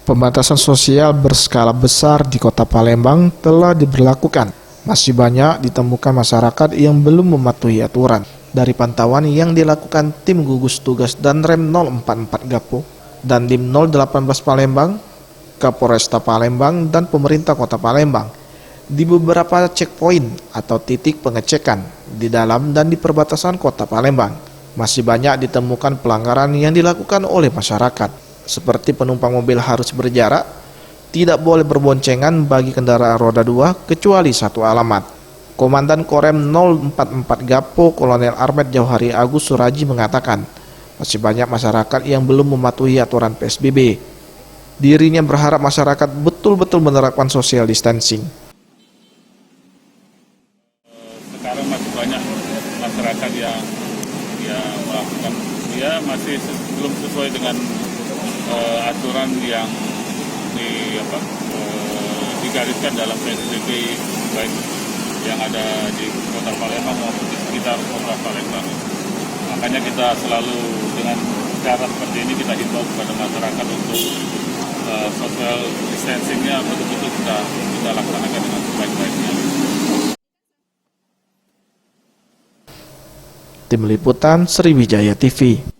Pembatasan sosial berskala besar di Kota Palembang telah diberlakukan. Masih banyak ditemukan masyarakat yang belum mematuhi aturan. Dari pantauan yang dilakukan tim gugus tugas dan Rem 044 Gapo dan Dim 018 Palembang, Kapolresta Palembang dan pemerintah Kota Palembang, di beberapa checkpoint atau titik pengecekan di dalam dan di perbatasan Kota Palembang, masih banyak ditemukan pelanggaran yang dilakukan oleh masyarakat. Seperti penumpang mobil harus berjarak, tidak boleh berboncengan bagi kendaraan roda 2 kecuali satu alamat. Komandan Korem 044 Gapo Kolonel Armet Jauhari Agus Suraji mengatakan, masih banyak masyarakat yang belum mematuhi aturan PSBB. Dirinya berharap masyarakat betul-betul menerapkan social distancing. Sekarang masih banyak masyarakat yang melakukan, masih belum sesuai dengan aturan yang digariskan dalam PSBB, baik yang ada di Kota Palembang maupun di sekitar Kota Palembang. Makanya kita selalu dengan cara seperti ini kita himbau kepada masyarakat untuk social distancing-nya betul-betul kita laksanakan dengan sebaik-baiknya. Tim Liputan Sriwijaya TV.